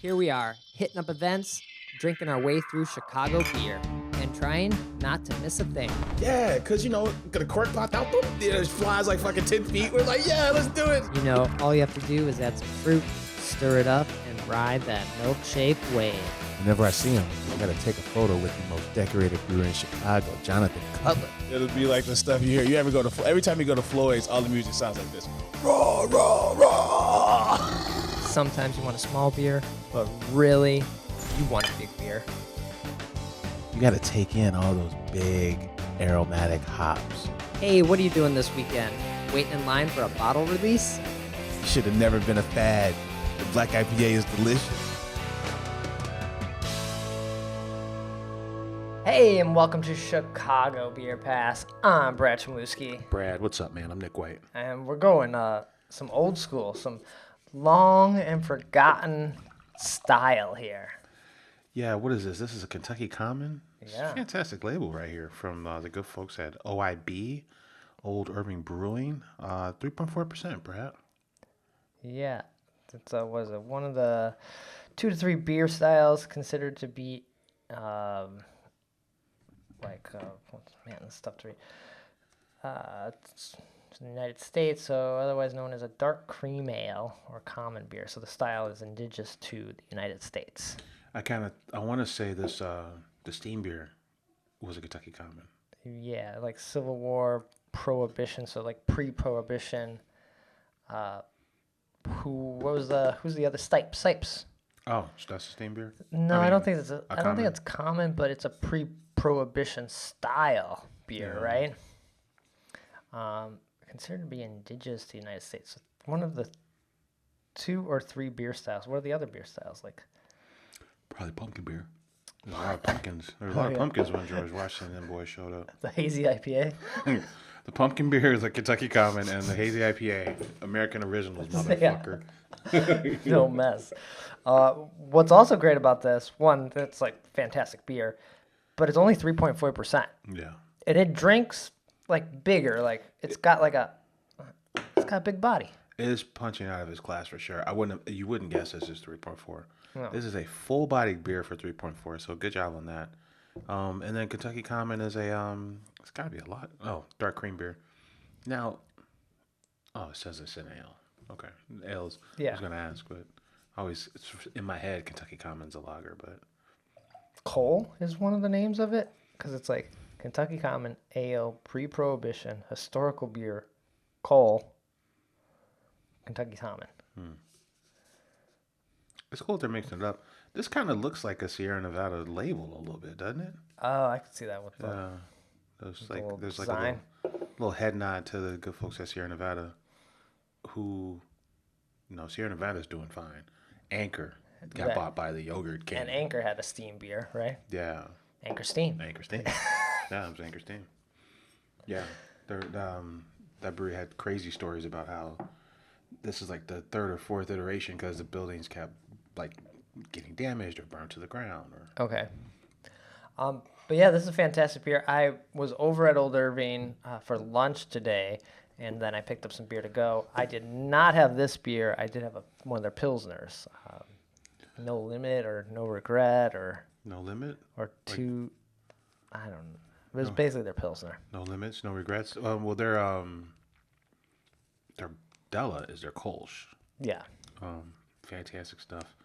Here we are, hitting up events, drinking our way through Chicago beer, and trying not to miss a thing. Yeah, because, got a cork popped out, boom, it flies like fucking 10 feet. We're like, yeah, let's do it. All you have to do is add some fruit, stir it up, and ride that milk-shaped wave. Whenever I see him, I gotta take a photo with the most decorated brewer in Chicago, Jonathan Cutler. It'll be like the stuff you hear. Every time you go to Floyd's, all the music sounds like this. Raw, raw, raw. Sometimes you want a small beer, but really, you want a big beer. You gotta take in all those big aromatic hops. Hey, what are you doing this weekend? Waiting in line for a bottle release? You should have never been a fad. The black IPA is delicious. Hey, and welcome to Chicago Beer Pass. I'm Brad Chmielewski, Brad, what's up, man? I'm Nik White. and we're going some old school, some long and forgotten style here. Yeah, what is this? This is a Kentucky Common? It's Yeah. a fantastic label right here from the good folks at OIB, Old Irving Brewing. 3.4%, Brad. Yeah, it's one of the 2 to 3 beer styles considered to be this stuff to read. It's in the United States, so otherwise known as a dark cream ale or common beer. So the style is indigenous to the United States. I want to say this, the steam beer was a Kentucky Common. Yeah, like Civil War, Prohibition, so like pre-Prohibition. Who's the other? Stipes. Oh, so that's a steam beer? No, I don't think it's I don't common? think it's common, but it's a pre-Prohibition style beer, Yeah. right? Considered to be indigenous to the United States. So one of the 2 or 3 beer styles. What are the other beer styles like? Probably pumpkin beer. There's a lot of pumpkins. There were a lot of pumpkins when George Washington and them boys showed up. The hazy IPA. The pumpkin beer is a Kentucky Common, and the hazy IPA, American Originals, motherfucker. No mess. What's also great about this, one, it's like fantastic beer, but it's only 3.4%. Yeah. And it drinks like bigger, like it's got a big body. It is punching out of his class for sure. You wouldn't guess this is 3.4. No. This is a full-bodied beer for 3.4, so good job on that. And then Kentucky Common is it's got to be a lot. Oh, dark cream beer. Now, it says it's an ale. Okay, ales. Yeah. I was gonna ask, but it's in my head. Kentucky Common's a lager, but Cole is one of the names of it because it's like Kentucky Common Ale, pre-Prohibition, historical beer, Cole, Kentucky Common. it's cool they're mixing it up. This kind of looks like a Sierra Nevada label a little bit, doesn't it? Oh, I can see that with the There's the little there's like design. a little head nod to the good folks at Sierra Nevada, who, Sierra Nevada's doing fine. Anchor got That- bought by the yogurt king. And Anchor had a steam beer, right? Yeah, Anchor Steam. Anchor Steam. Yeah, it was Anchor Steam. Yeah, that brewery had crazy stories about how this is like the 3rd or 4th iteration because the buildings kept like getting damaged or burned to the ground. Or Okay. But yeah, this is a fantastic beer. I was over at Old Irving for lunch today, and then I picked up some beer to go. I did not have this beer. I did have one of their Pilsners. No Limit or No Regret or No limit, two. I don't know. It was basically their Pilsner. no limits, no regrets. Well, their Della is their Kolsch. Yeah. Fantastic stuff.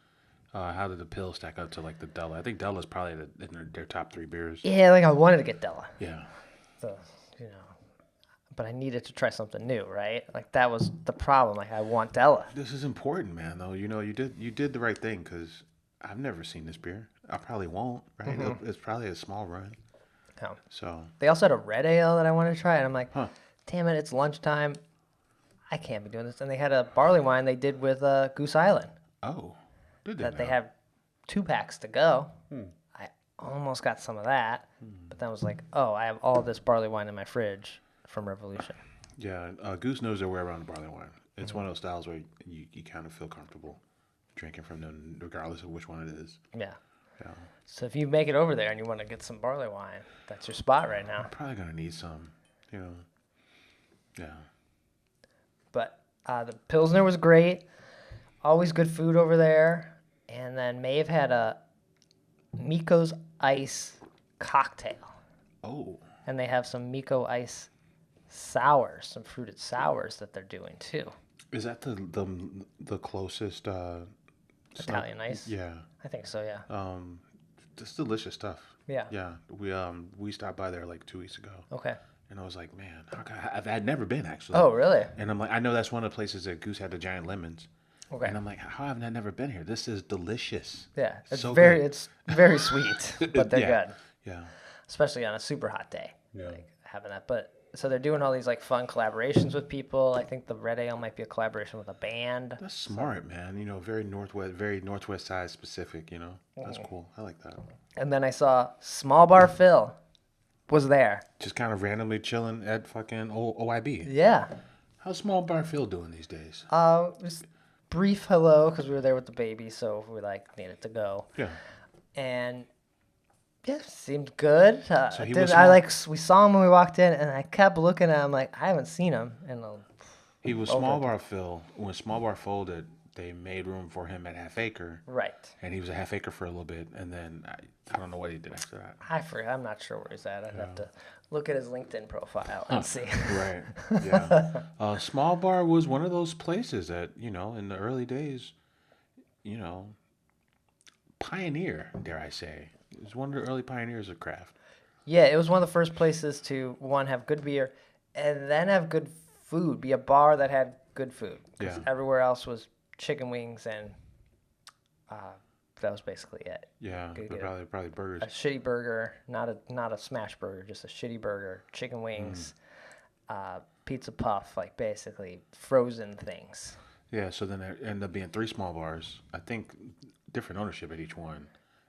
How did the pill stack up to like the Della? I think Della's probably in their top 3 beers. Yeah, like I wanted to get Della. Yeah. So, but I needed to try something new, right? Like that was the problem. Like I want Della. This is important, man. Though you did the right thing because I've never seen this beer. I probably won't. Right? It's probably a small run. Yeah. So They also had a red ale that I wanted to try, and I'm like, Huh. damn it, it's lunchtime. I can't be doing this. And they had a barley wine they did with Goose Island did they? that they now? have 2 packs to go. I almost got some of that, but then I was like, oh, I have all this barley wine in my fridge from Revolution. Yeah, Goose knows their way around the barley wine. It's one of those styles where you kind of feel comfortable drinking from them, regardless of which one it is. Yeah. Yeah. So if you make it over there and you want to get some barley wine, that's your spot right now. I'm probably gonna need some. Yeah. But the Pilsner was great. Always good food over there. And then Maeve had a Miko's Ice cocktail. Oh, And they have some Miko Ice sours, some fruited sours that they're doing too. is that the closest Italian Ice? Yeah. I think so, yeah. Just delicious stuff. Yeah. Yeah. We stopped by there like 2 weeks ago. Okay. And I was like, man, I'd never been actually. Oh, really? And I'm like, I know that's one of the places that Goose had the giant lemons. Okay. And I'm like, how have I never been here? This is delicious. Yeah. It's So very good. it's very sweet, but they're Yeah. good. Yeah. Especially on a super hot day. Yeah. Like having that. But so they're doing all these like fun collaborations with people. I think the Red Ale might be a collaboration with a band. That's smart, man. You know, very northwest side specific, you know. That's cool. I like that. And then I saw Small Bar Phil was there. Just kind of randomly chilling at fucking OIB. Yeah. How's Small Bar Phil doing these days? Just brief hello because we were there with the baby, so we like needed to go. Yeah. And yeah, seemed good. So he Dude, was I small? like we saw him when we walked in, and I kept looking at him like I haven't seen him in a. He was Over Small it. Bar Phil. When Small Bar folded, they made room for him at Half Acre. Right. And he was a Half Acre for a little bit. And then I don't know what he did after that. I forget. I'm not sure where he's at. I'd have to look at his LinkedIn profile and see. Right. Yeah. Small Bar was one of those places that, you know, in the early days, you know, pioneer, dare I say. It was one of the early pioneers of craft. Yeah, it was one of the first places to have good beer, and then have good food. Be a bar that had good food. 'Cause Yeah. everywhere else was chicken wings and that was basically it. Yeah, Good, but good. probably burgers. A shitty burger, not a smash burger, just a shitty burger, chicken wings, pizza puff, like basically frozen things. Yeah, so then there ended up being 3 small bars. I think different ownership at each one.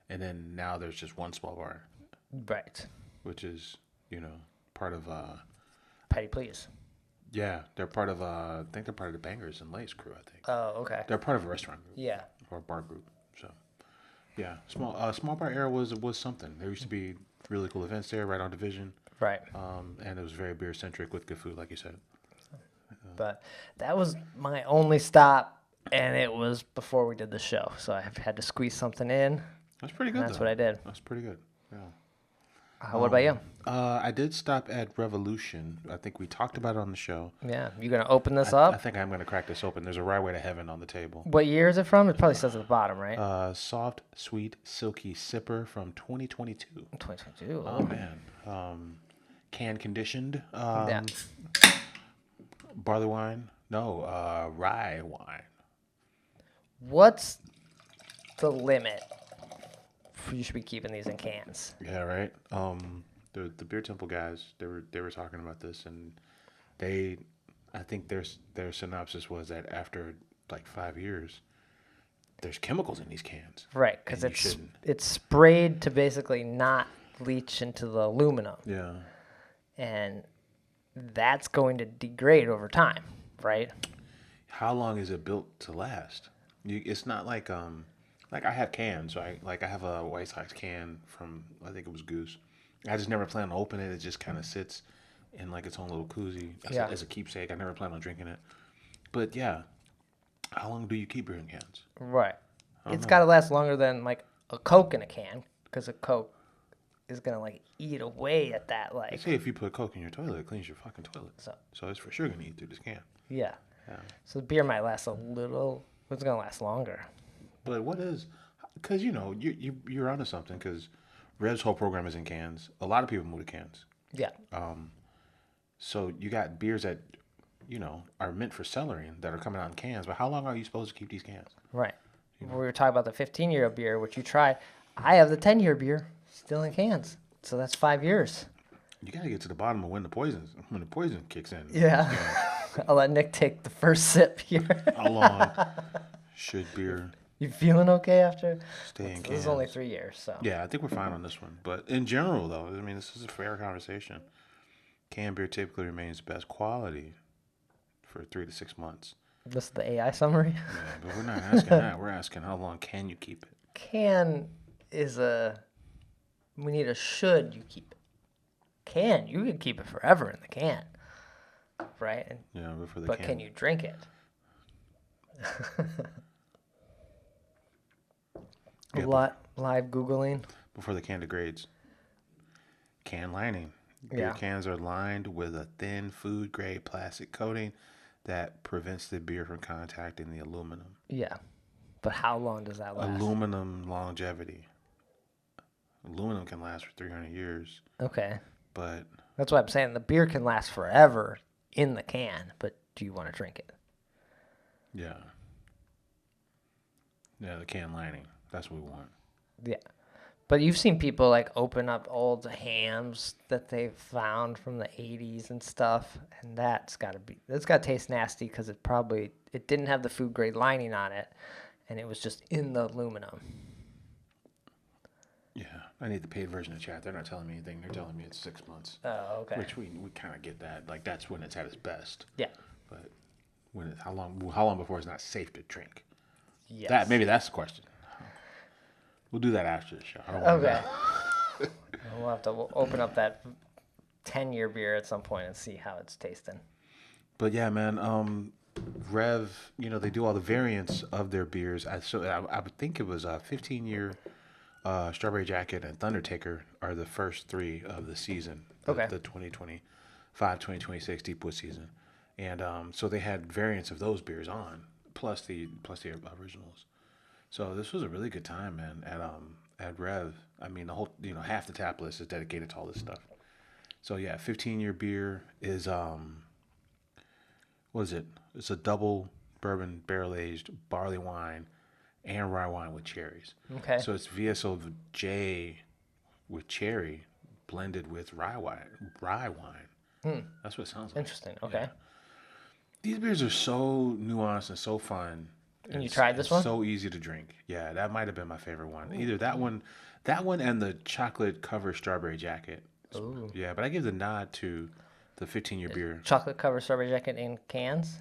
And then now there's just one small bar, Right. which is, you know, part of, Petty please. yeah, they're part of, I think they're part of the Bangers and Lace crew, I think. Oh, okay. They're part of a restaurant group. Yeah. Or a bar group. So, yeah, small bar era was something. There used to be really cool events there right on Division. Right. And it was very beer centric with good food, like you said. But that was my only stop, and it was before we did the show, so I had to squeeze something in. That's pretty good. And that's though. what I did. That's pretty good. Yeah. What about you? I did stop at Revolution. I think we talked about it on the show. Yeah, you gonna open this I up? think I'm going to crack this open. There's a Right Way to Heaven on the table. What year is it from? It probably says at the bottom, right? Soft, sweet, silky sipper from 2022. 2022. Oh, man. Can conditioned. Yeah. Barley wine. No, rye wine. What's the limit? You should be keeping these in cans. Yeah, right. The Beer Temple guys, they were talking about this, and I think their synopsis was that after like 5 years, there's chemicals in these cans. Right, because And you shouldn't. it's sprayed to basically not leach into the aluminum, Yeah. and that's going to degrade over time, right? How long is it built to last? It's not like I have cans, right? Like I have a White Sox can from I think it was Goose. I just never plan on opening it. It just kind of sits in like its own little koozie as a keepsake. I never plan on drinking it. But yeah, how long do you keep beer in cans? Right. It's got to last longer than like a Coke in a can, because a Coke is gonna like eat away at that They like. say if you put Coke in your toilet, it cleans your fucking toilet. So it's for sure gonna eat through this can. yeah. Yeah. So the beer might last a little. It's gonna last longer. But what is? Because you know you're onto something. Because Rev's whole program is in cans. A lot of people move to cans. Yeah. So you got beers that, you know, are meant for cellaring that are coming out in cans. But how long are you supposed to keep these cans? Right. We were talking about the 15-year beer, which you tried. I have the 10-year beer still in cans, so that's 5 years. You got to get to the bottom of when the poison kicks in. Yeah. I'll let Nick take the first sip here. How long should beer You feeling okay after? stay in cans? This is only 3 years, so. Yeah, I think we're fine on this one. But in general, though, I mean, this is a fair conversation. Canned beer typically remains best quality for 3 to 6 months. This is the AI summary. Yeah, but we're not asking that. We're asking how long can you keep it? Can is we need a should you keep it. Can, you can keep it forever in the can. Right? Yeah, but for the But can. can you drink it? A Yeah, lot live Googling. before the can degrades. Can lining. Beer Yeah. cans are lined with a thin food grade plastic coating that prevents the beer from contacting the aluminum. Yeah. But how long does that last? Aluminum longevity. Aluminum can last for 300 years, Okay. but That's what I'm saying. The beer can last forever in the can, but do you want to drink it? yeah. Yeah, the can lining. That's what we want. Yeah. But you've seen people like open up old hams that they've found from the 80s and stuff, and that's got to taste nasty because it didn't have the food grade lining on it, and it was just in the aluminum. Yeah, I need the paid version of chat. They're not telling me anything. They're telling me it's 6 months. Oh, okay. Which we kind of get that. Like that's when it's at its best. Yeah. But how long before it's not safe to drink? Yes. Maybe that's the question. We'll do that after the show. I don't want to Okay. know. We'll have to open up that 10-year beer at some point and see how it's tasting. But yeah, man. Rev, they do all the variants of their beers. I would think it was a 15-year Strawberry Jacket and Thundertaker are the first three of the season. Okay. The 2025-2026 Deepwood season, and so they had variants of those beers on, plus the originals. So this was a really good time, man. At Rev, I mean the whole half the tap list is dedicated to all this stuff. So yeah, 15-year beer is what is it? It's a double bourbon barrel aged barley wine and rye wine with cherries. Okay. So it's VSOJ with cherry blended with rye wine. That's what it sounds like. Interesting. Okay. Yeah. These beers are so nuanced and so fun. And you tried this one? So easy to drink. Yeah, that might have been my favorite one. Either that one and the chocolate covered Strawberry Jacket. Ooh. Yeah, but I give the nod to the 15-year beer. Chocolate covered Strawberry Jacket in cans?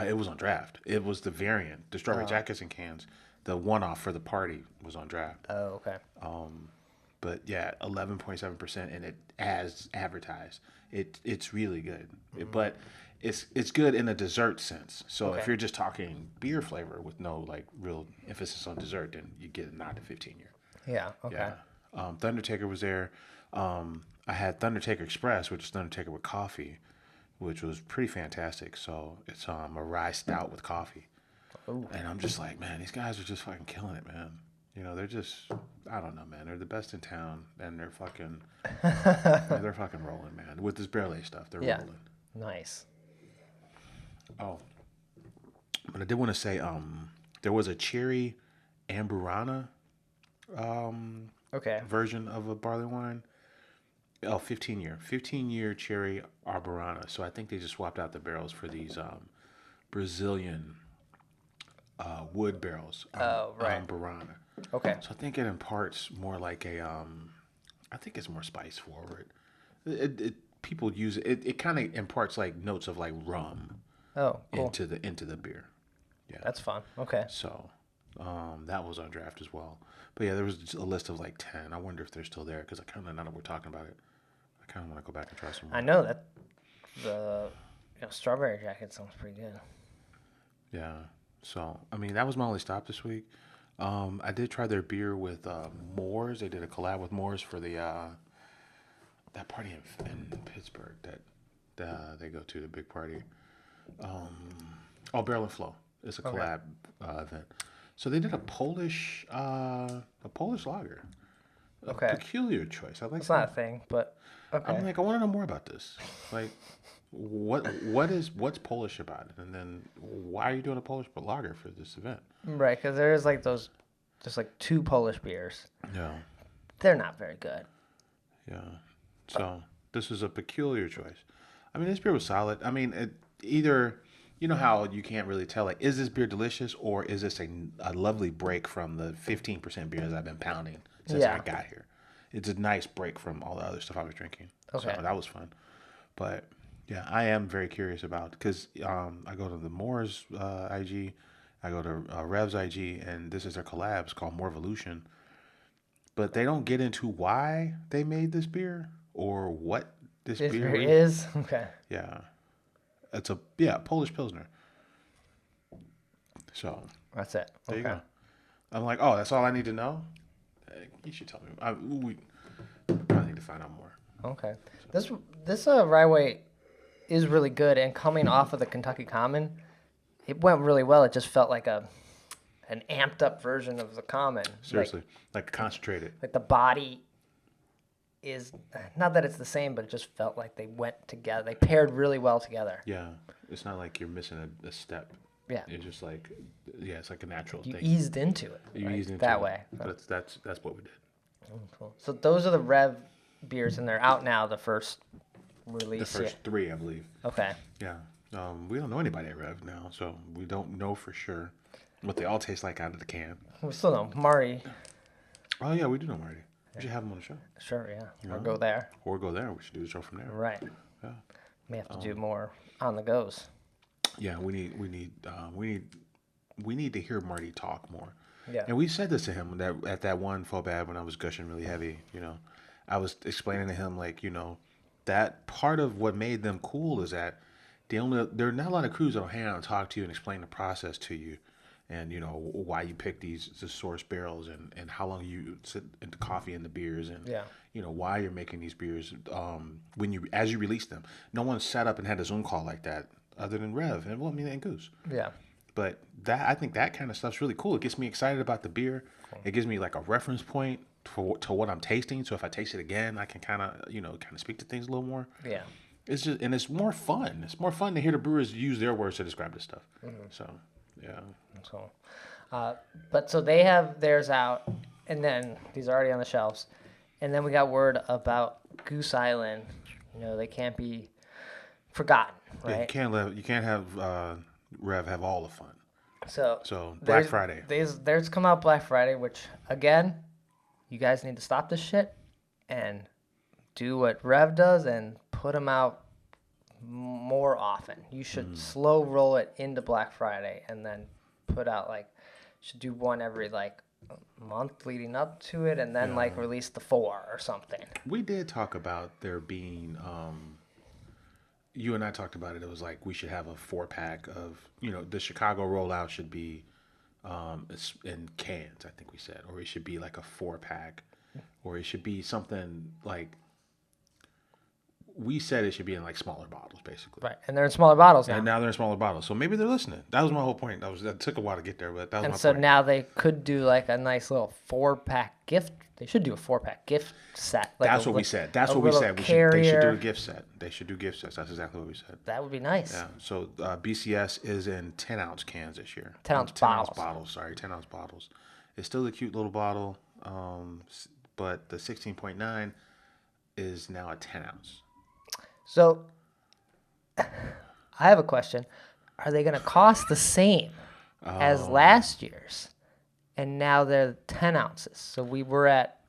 It was on draft. It was the variant. The Strawberry Jackets in cans. The one-off for the party was on draft. Oh, okay. But yeah, 11.7%, and it as advertised. It's really good. But it's good in a dessert sense. So if Okay. you're just talking beer flavor with no like real emphasis on dessert, then you get a nod to 15-year. Yeah, okay. Yeah. Thundertaker was there. I had Thundertaker Express, which is Thundertaker with coffee, which was pretty fantastic. So it's a rye stout with coffee. Ooh. And I'm just like, man, these guys are just fucking killing it, man. They're just, I don't know, man. They're the best in town, and they're fucking rolling, man. With this barrel aged stuff, they're Yeah. rolling. Nice. Oh, but I did want to say, there was a cherry amburana Okay. version of a barley wine. Oh, 15-year cherry arborana. So I think they just swapped out the barrels for these Brazilian wood barrels. Oh, right. Arborana. Okay. So I think it imparts more like I think it's more spice forward. People use it. It kind of imparts like notes of like rum Oh, cool. into the beer. Yeah. That's fun. Okay. So that was on draft as well. But yeah, there was a list of like 10. I wonder if they're still there because I kind of, now that we're talking about it, I kind of want to go back and try some more. I know that the Strawberry Jacket sounds pretty good. Yeah. So, I mean, that was my only stop this week. I did try their beer with Moores. They did a collab with Moores for the that party in Pittsburgh that they go to, the big party. Barrel and Flow. It's a collab event. So they did a Polish lager. Okay. Peculiar choice. I like It's not a thing, but okay. I'm like, I want to know more about this. Like, what's Polish about it? And then why are you doing a Polish lager for this event? Right, because there's like 2 Polish beers. Yeah. They're not very good. Yeah. So this is a peculiar choice. I mean, this beer was solid. I mean, either, you know how you can't really tell, like, is this beer delicious or is this a lovely break from the 15% beers I've been pounding since I got here? It's a nice break from all the other stuff I was drinking. Okay. So that was fun. But yeah, I am very curious about, because I go to the Moore's IG, I go to Rev's IG, and this is their collab. It's called More Evolution. But they don't get into why they made this beer or what this beer is. Okay. Yeah. It's a Polish Pilsner. So That's it. there you go. I'm like, oh, that's all I need to know. You should tell me. We probably need to find out more. Okay. This rye weight is really good, and coming off of the Kentucky Common, it went really well. It just felt like an amped up version of the Common. Seriously, like concentrated. Like the body is not that it's the same, but it just felt like they went together. They paired really well together. Yeah, it's not like you're missing a step. Yeah. It's just like, it's like a natural You thing. eased into it. You eased into that it. way. That's what we did. Oh, cool. So those are the Rev beers, and they're out now. The first release. The first three, I believe. Okay. Yeah. We don't know anybody at Rev now, so we don't know for sure what they all taste like out of the can. We still know Marty. Oh yeah, we do know Marty. We should have him on the show. Sure, yeah. Or go there. Or go there. We should do the show from there. Right. Yeah. May have to do more on the goes. Yeah, we need to hear Marty talk more. Yeah. And we said this to him at that one faux bad when I was gushing really heavy. I was explaining to him that part of what made them cool is that there are not a lot of crews that'll hang out and talk to you and explain the process to you, and why you pick the source barrels and how long you sit into coffee and the beers and why you're making these beers as you release them. No one sat up and had a Zoom call like that other than Rev and Goose. Yeah. But I think that kind of stuff's really cool. It gets me excited about the beer. Cool. It gives me like a reference point to what I'm tasting. So if I taste it again, I can kind of speak to things a little more. Yeah. It's more fun. It's more fun to hear the brewers use their words to describe this stuff. Mm-hmm. So, yeah. Cool. But so they have theirs out, and then these are already on the shelves. And then we got word about Goose Island. They can't be forgotten, right? Yeah, you can't have Rev have all the fun. So Black Friday. Theirs come out Black Friday, which again, you guys need to stop this shit and do what Rev does and put them out more often. You should slow roll it into Black Friday and then put out should do one every month leading up to it, and then release the 4 or something. We did talk about there being you and I talked about it. It was like we should have a 4-pack of, the Chicago rollout should be in cans, I think we said, or it should be like a 4-pack, or it should be something like, we said it should be in smaller bottles, basically. Right, and they're in smaller bottles now. And now they're in smaller bottles, so maybe they're listening. That was my whole point. That took a while to get there, but that was my point. And so now they could do a nice little 4-pack gift. They should do a 4-pack gift set. That's what we said. That's what we said. They should do a gift set. They should do gift sets. That's exactly what we said. That would be nice. Yeah. So BCS is in 10-ounce cans this year. 10-ounce bottles. 10-ounce bottles. It's still a cute little bottle, but the 16.9 is now a 10-ounce. So, I have a question. Are they going to cost the same as last year's? And now they're 10 ounces. So we were at,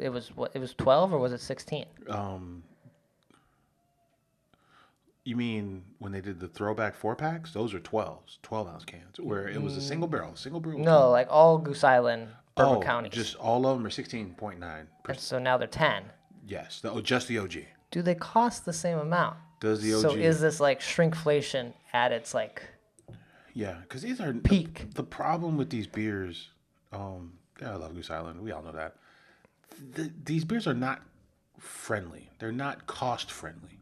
it was 12 or was it 16? You mean when they did the throwback 4-packs? Those are 12s, 12-ounce cans, where it was a single barrel. No, all Goose Island, Bourbon County. Just all of them are 16.9. And so now they're 10. Yes, just the OG. Do they cost the same amount? Does the OG? So is this shrinkflation at its Yeah, because these are peak. The problem with these beers, I love Goose Island. We all know that. These beers are not friendly. They're not cost friendly.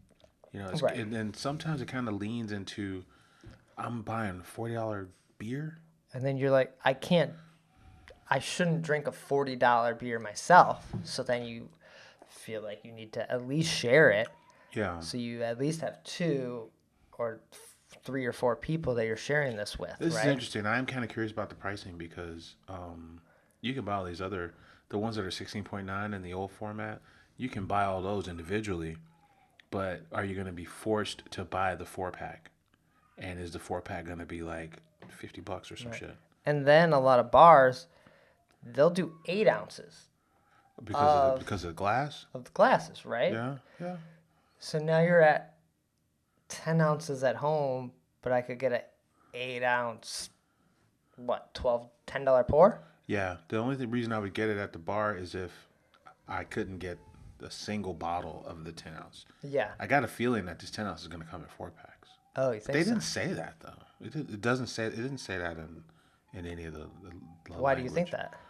Right. And sometimes it kind of leans into, I'm buying a $40 beer. And then you're like, I shouldn't drink a $40 beer myself. So then you feel like you need to at least share it. Yeah. So you at least have 2 or 3 or 4 people that you're sharing this with. This right? is interesting. I'm kind of curious about the pricing because you can buy all these the ones that are 16.9 in the old format. You can buy all those individually, but are you going to be forced to buy the 4-pack? And is the 4-pack going to be $50 or some shit? And then a lot of bars, they'll do 8 ounces. Because of the glass? Of the glasses, right? Yeah. So now you're at 10 ounces at home, but I could get an 8-ounce, $10 pour? Yeah. The only reason I would get it at the bar is if I couldn't get a single bottle of the 10-ounce. Yeah. I got a feeling that this 10-ounce is going to come in 4-packs. Oh, you think They didn't say that, though. It didn't say that in any of the Why do you think language. that?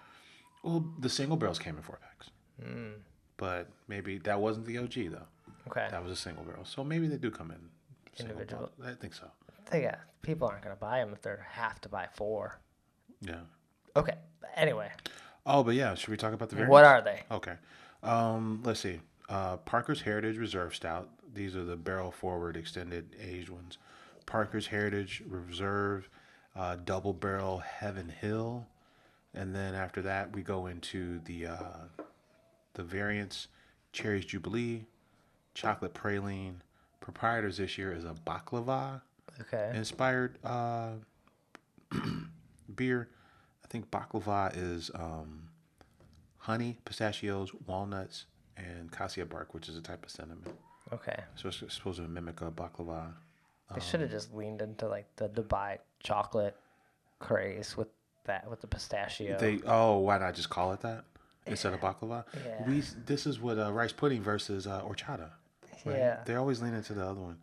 Well, the single barrels came in 4 packs, but maybe that wasn't the OG though. Okay. That was a single barrel, so maybe they do come in single Individual. barrels. I think so. Yeah, people aren't going to buy them if they have to buy 4. Yeah. Okay. Anyway, Oh, but yeah, should we talk about the variants? what are they? Okay. Let's see. Parker's Heritage Reserve Stout. These are the barrel forward extended aged ones. Parker's Heritage Reserve, double barrel Heaven Hill, and then after that we go into the variants: Cherries Jubilee, Chocolate Praline. Proprietors this year is a baklava Okay. inspired beer. I think baklava is honey, pistachios, walnuts, and cassia bark, which is a type of cinnamon. Okay. So it's supposed to mimic a baklava. They should have just leaned into like the Dubai chocolate craze with the pistachio. Why not just call it that instead of baklava? Yeah. This is what rice pudding versus horchata. Right? Yeah. They always lean into the other one.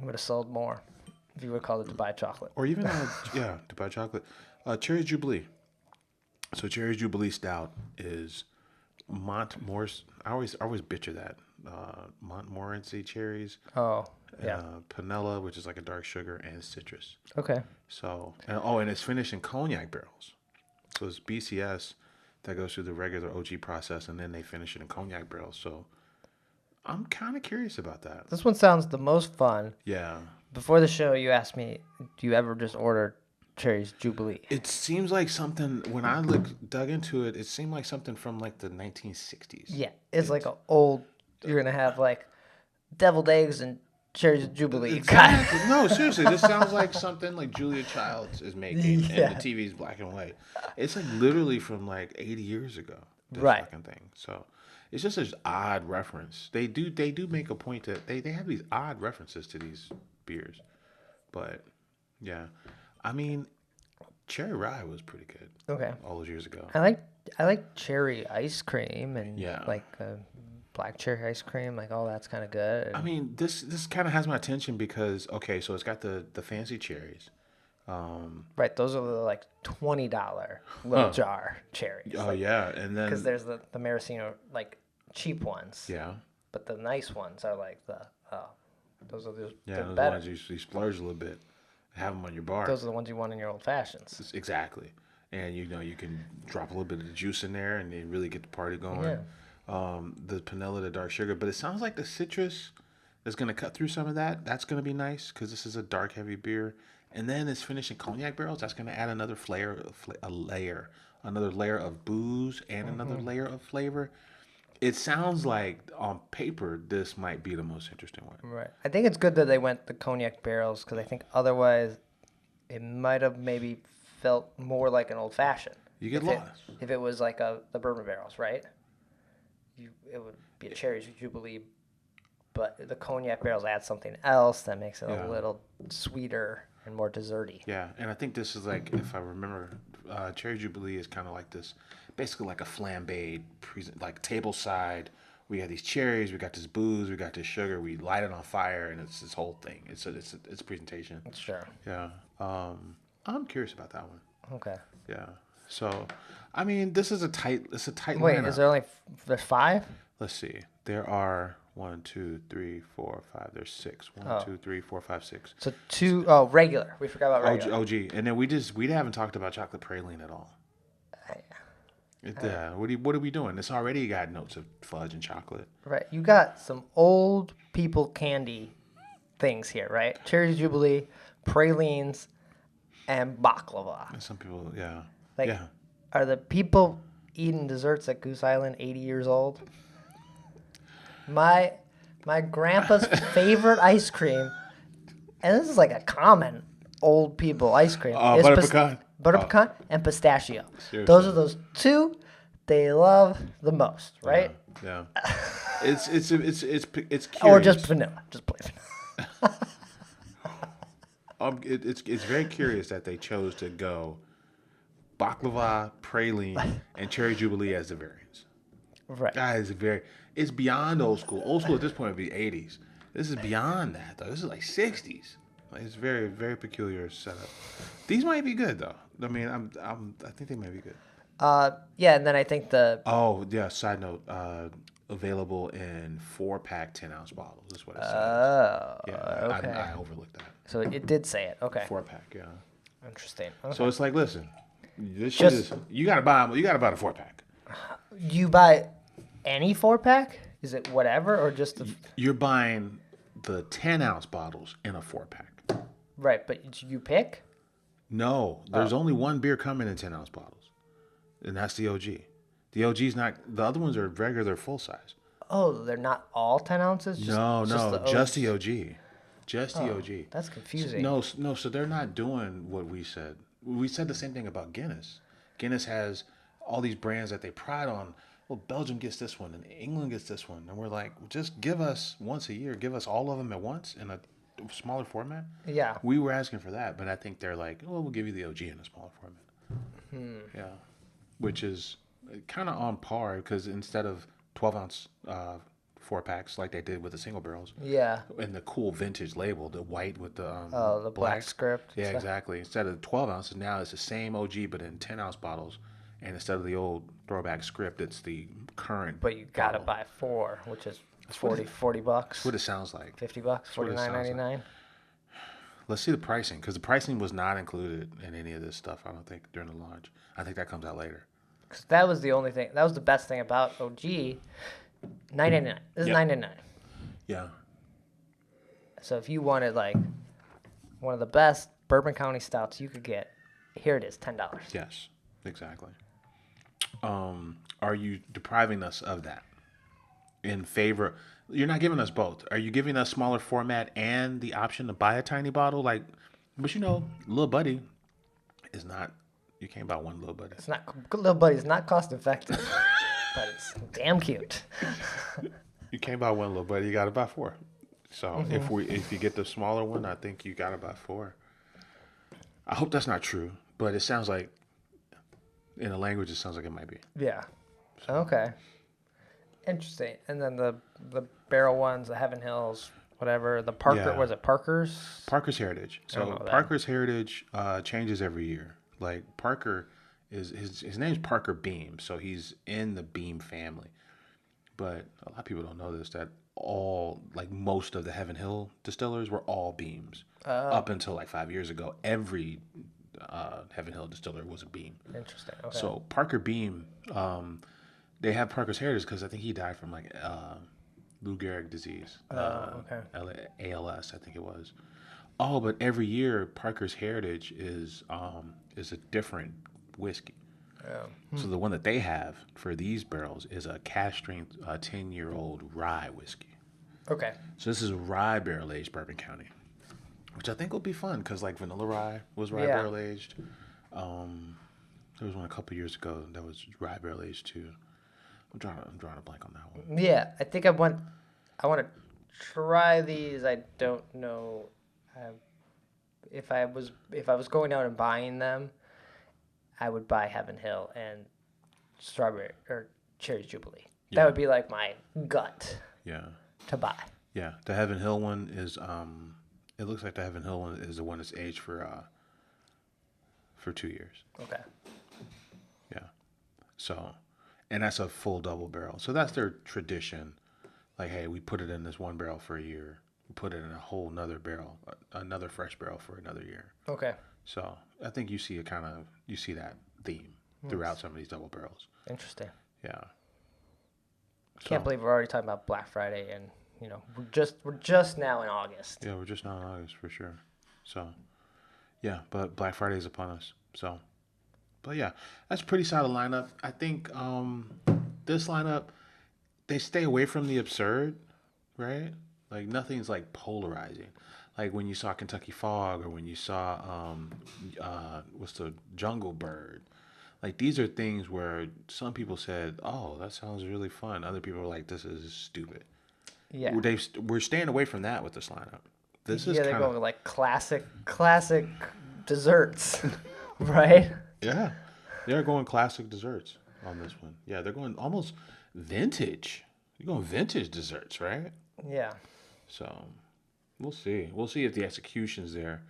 Would have sold more if you would call it Dubai chocolate. Or even Dubai chocolate. Cherry Jubilee. So Cherry Jubilee Stout is Montmorency. I always bitch that. Montmorency cherries. Oh, yeah. Panela, which is like a dark sugar, and citrus. Okay. So and it's finished in cognac barrels. So it's BCS that goes through the regular OG process, and then they finish it in cognac barrels. So I'm kind of curious about that. This one sounds the most fun. Yeah. Before the show, you asked me, do you ever just order Cherries Jubilee? It seems like something, when I dug into it, it seemed like something from like the 1960s. Yeah, it's like an old. You're gonna have like deviled eggs and Cherries Jubilee. Exactly. No, seriously, this sounds like something like Julia Childs is making, Yeah. and the TV's black and white. It's like literally from like 80 years ago. This Right. fucking thing. So it's just an odd reference. They do make a point that they have these odd references to these beers, but yeah, I mean, Cherry Rye was pretty good. Okay. All those years ago. I like cherry ice cream and Yeah. like black cherry ice cream. Like all that's kind of good. I mean, this kind of has my attention because so it's got the fancy cherries. Right, those are the like $20 little jar cherries. Oh yeah, and then Because there's the maraschino like cheap ones. yeah. But the nice ones are like those are the Yeah, they're those better. ones you splurge a little bit, have them on your bar. Those are the ones you want in your old fashions. Exactly, and you can drop a little bit of the juice in there and then really get the party going. Yeah. The vanilla, the dark sugar, but it sounds like the citrus is going to cut through some of that. That's going to be nice because this is a dark, heavy beer, and then it's finished in cognac barrels. That's going to add another another layer of booze and another layer of flavor. It sounds like on paper this might be the most interesting one. Right. I think it's good that they went the cognac barrels because I think otherwise it might have maybe felt more like an old fashioned. You get if it- lost. If it was like the bourbon barrels, right? It would be a Cherries Jubilee, but the cognac barrels add something else that makes it Yeah. a little sweeter and more desserty. Yeah, and I think this is like, if I remember, Cherry Jubilee is kind of like this, basically like a flambéed, like table side. We got these cherries, we got this booze, we got this sugar. We light it on fire, and it's this whole thing. It's a presentation. Sure. Yeah, I'm curious about that one. Okay. Yeah, so I mean, it's a tight Wait, lineup. is there only there's 5? Let's see. There are 1, 2, 3, 4, 5. There's 6. 1, 2, 3, 4, 5, 6. So 2 regular. We forgot about regular. OG, and then we haven't talked about chocolate praline at all. What are we doing? It's already got notes of fudge and chocolate. Right. You got some old people candy things here, right? Cherry Jubilee, pralines, and baklava. And some people, yeah, Like, yeah. are the people eating desserts at Goose Island 80 years old? My grandpa's favorite ice cream, and this is like a common old people ice cream. is Butter pecan. Butter pecan and pistachio. Seriously. Those are those 2 they love the most, right? Yeah. It's curious. Or just vanilla. Just plain vanilla. It's very curious that they chose to go baklava, praline, and cherry jubilee as the variants. Right. That is it's beyond old school. Old school at this point would be 80s. This is beyond that though. This is like 60s. Like, it's very, very peculiar setup. These might be good though. I mean, I think they might be good. Yeah, and then I think the Oh yeah. Side note. Available in 4-pack 10-ounce bottles. That's what it says. Yeah, okay. I overlooked that. So it did say it. Okay. 4-pack. Yeah. Interesting. So Okay. it's like, listen, this shit Just- is you gotta buy them. You gotta buy the 4-pack. You buy any 4-pack? Is it whatever or just the You're buying the 10-ounce bottles in a 4-pack. right? But you pick. No, there's only one beer coming in 10-ounce bottles, and that's the OG. The OG's not. The other ones are regular full size. Oh, they're not all 10 ounces. Just, No, just no, the just the O's? OG. Just the OG. That's confusing. No. So they're not doing what we said. We said the same thing about Guinness. Guinness has all these brands that they pride on. Well, Belgium gets this one, and England gets this one, and we're like, just give us once a year. Give us all of them at once in a smaller format. Yeah. We were asking for that, but I think they're like, well, we'll give you the OG in a smaller format. Yeah, which is kind of on par because instead of 12-ounce 4-packs like they did with the single barrels, Yeah. and the cool vintage label, the white with the The black script. Yeah, stuff. exactly. Instead of 12 ounces, now it's the same OG but in 10-ounce bottles, and instead of the old throwback script, it's the current. But you gotta bottle. buy 4, which is what 40 bucks, That's what it sounds like. $50, what it sounds like. $49.99. Let's see the pricing because the pricing was not included in any of this stuff. I don't think during the launch. I think that comes out later. Because that was the only thing. That was the best thing about OG. $9.99. This is Yeah. $9.99. Yeah. So if you wanted like one of the best Bourbon County stouts you could get, here it is, $10. Yes. Exactly. Are you depriving us of that in favor? You're not giving us both. Are you giving us smaller format and the option to buy a tiny bottle? Like, but Little Buddy is not. You can't buy one Little Buddy. It's not Little Buddy's not cost effective, but it's damn cute. You can't buy one Little Buddy. You got to buy 4. So if you get the smaller one, I think you got to buy 4. I hope that's not true, but it sounds like in a language it sounds like it might be. Yeah. Okay. Interesting. And then the barrel ones, the Heaven Hills, whatever. The Parker Yeah. was it Parker's? Parker's Heritage. don't So know that. Parker's Heritage changes every year. Like Parker is his name's Parker Beam, so he's in the Beam family. But a lot of people don't know this that most of the Heaven Hill distillers were all Beams up until like 5 years ago. Every Heaven Hill distiller was a Beam. Interesting. Okay. So Parker Beam, they have Parker's Heritage because I think he died from like Lou Gehrig disease. okay. ALS, I think it was. Oh, but every year Parker's Heritage is a different whiskey. So the one that they have for these barrels is a cask strength 10-year-old rye whiskey. Okay. So this is a rye barrel aged Bourbon County, which I think will be fun because like vanilla rye was rye Yeah. barrel aged. There was one a couple years ago that was rye barrel aged too. I'm drawing a blank on that one. Yeah, I think I want to try these. I don't know if I was going out and buying them, I would buy Heaven Hill and Strawberry or Cherry Jubilee. Yeah. That would be like my gut Yeah. to buy. Yeah, the Heaven Hill one is. It looks like the Heaven Hill one is the one that's aged for 2 years. Okay. Yeah, so, and that's a full double barrel. So that's their tradition. Like, hey, we put it in this one barrel for a year. We put it in a whole another barrel, another fresh barrel for another year. Okay. So I think you see that theme throughout some of these double barrels. Interesting. Yeah. Can't believe we're already talking about Black Friday and we're just now in August. Yeah, we're just now in August for sure. So, yeah, but Black Friday is upon us. So, but yeah, that's a pretty solid lineup. I think this lineup, they stay away from the absurd, right? Like nothing's like polarizing. Like when you saw Kentucky Fog or when you saw what's the Jungle Bird. Like these are things where some people said, "Oh, that sounds really fun." Other people were like, "This is stupid." Yeah. We're staying away from that with this lineup. This is they're kind going of like classic desserts, right? yeah. They're going classic desserts on this one. Yeah, they're going almost vintage. You're going vintage desserts, right? Yeah. So we'll see. We'll see if the execution's there.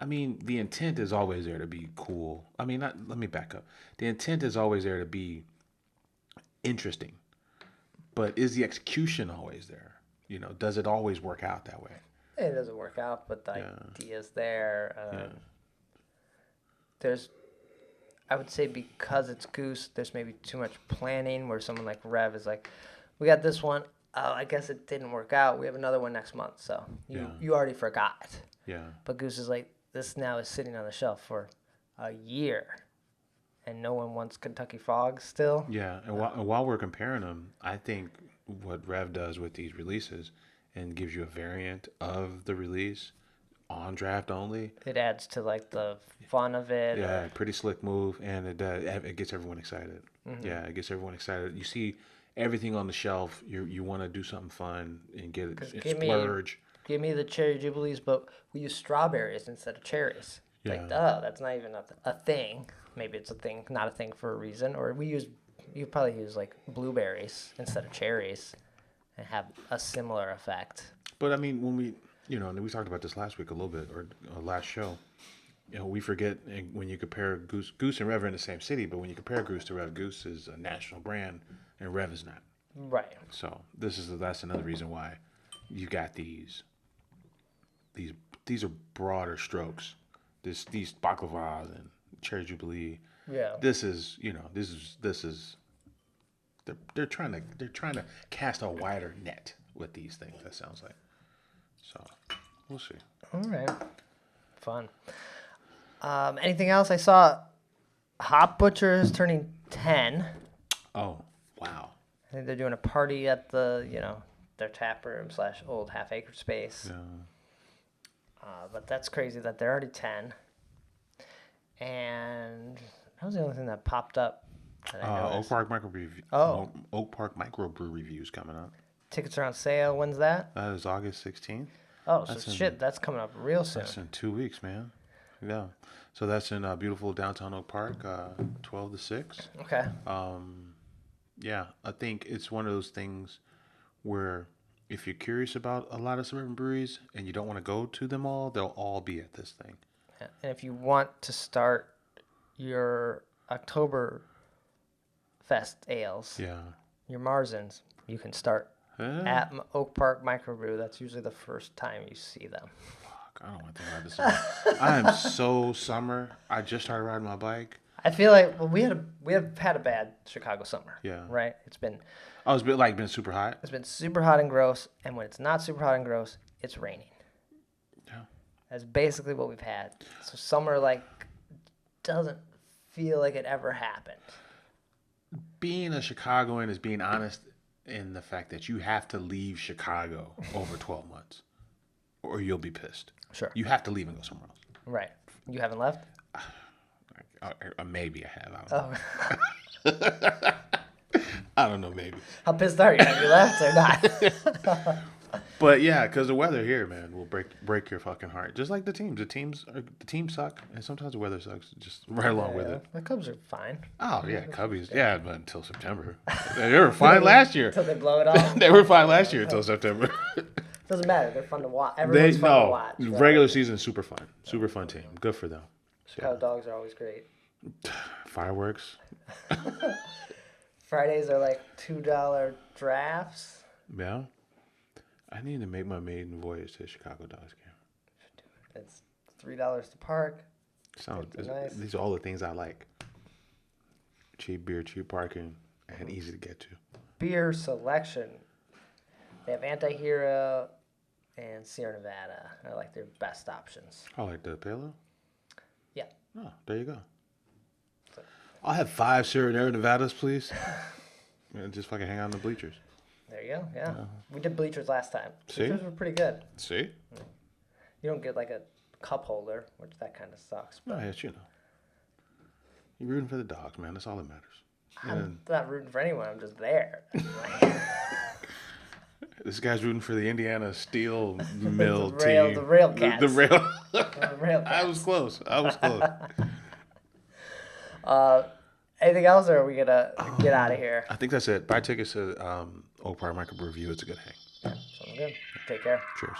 I mean, the intent is always there to be cool. I mean, let me back up. The intent is always there to be interesting, but is the execution always there? You know, does it always work out that way? It doesn't work out, but the idea's there. There's, I would say, because it's Goose, there's maybe too much planning where someone like Rev is like, we got this one. Oh, I guess it didn't work out. We have another one next month. So you already forgot. Yeah. But Goose is like, this now is sitting on the shelf for a year. And no one wants Kentucky Frogs still. Yeah. And while we're comparing them, I think what Rev does with these releases and gives you a variant of the release on draft only. It adds to like the fun of it. Yeah, pretty slick move, and it gets everyone excited. Mm-hmm. Yeah, it gets everyone excited. You see everything on the shelf. You want to do something fun and get it splurge. Give me the cherry jubilees, but we use strawberries instead of cherries. Yeah. Like, that's not even a thing. Maybe it's a thing, not a thing for a reason. Or you probably use like blueberries instead of cherries, and have a similar effect. But I mean, when we, and we talked about this last week a little bit, or last show. We forget when you compare Goose and Rev are in the same city, but when you compare Goose to Rev, Goose is a national brand and Rev is not. Right. So that's another reason why you got these are broader strokes. These baklavas and cherry jubilee. Yeah. This is they're trying to cast a wider net with these things. That sounds like. So we'll see. All right. Fun. Anything else? I saw Hop Butcher is turning 10. Oh, wow. I think they're doing a party at the, their tap room / old half acre space. Yeah. But that's crazy that they're already 10. And that was the only thing that popped up. That I Oak Park Microbrew. Oak Park Microbrew reviews coming up. Tickets are on sale. When's that? That is August 16th. Oh, that's coming up real soon. That's in 2 weeks, man. Yeah. So that's in beautiful downtown Oak Park, 12 to 6. Okay. Yeah, I think it's one of those things where if you're curious about a lot of suburban breweries and you don't want to go to them all, they'll all be at this thing. Yeah. And if you want to start your Oktober Fest ales, your Marzens, you can start at Oak Park Microbrew. That's usually the first time you see them. Fuck, I don't want to think about this summer. I am so summer. I just started riding my bike. I feel like we have had a bad Chicago summer. Yeah. Right? It's been been super hot. It's been super hot and gross, and when it's not super hot and gross, it's raining. Yeah. That's basically what we've had. So summer doesn't feel like it ever happened. Being a Chicagoan is being honest in the fact that you have to leave Chicago over 12 months or you'll be pissed. Sure. You have to leave and go somewhere else. Right. You haven't left? Maybe I have. I don't know, maybe. How pissed are you? Have you left or not? But yeah, because the weather here, man, will break your fucking heart. Just like the teams. The teams suck, and sometimes the weather sucks. Just right along with it. The Cubs are fine. Oh yeah, Cubbies. Yeah, but until September, they were fine last year. Until they blow it off. They were fine last year until September. Doesn't matter. They're fun to watch. Everyone's fun to watch. Right? Regular season is super fun. Super fun team. Good for them. Chicago dogs are always great. Fireworks. Fridays are like $2 drafts. Yeah. I need to make my maiden voyage to the Chicago Dogs game. It's $3 to park. Nice. These are all the things I like. Cheap beer, cheap parking, and easy to get to. Beer selection. They have Anti-Hero and Sierra Nevada. Are like their best options. Oh, like the Pale? Yeah. Oh, there you go. I'll have 5 Sierra Nevadas, please. And just fucking hang out in the bleachers. There you go. Yeah. We did bleachers last time. See? Bleachers were pretty good. See? You don't get like a cup holder, which that kind of sucks. But Oh, yes, You're rooting for the dogs, man. That's all that matters. I'm not rooting for anyone. I'm just there. This guy's rooting for the Indiana Steel Mill team. The rail cats. The rail. The rail cats. I was close. Anything else, or are we gonna get out of here? I think that's it. Buy tickets to Oak Park Microbrew Review. It's a good hang. Yeah, sounds good. Take care. Cheers.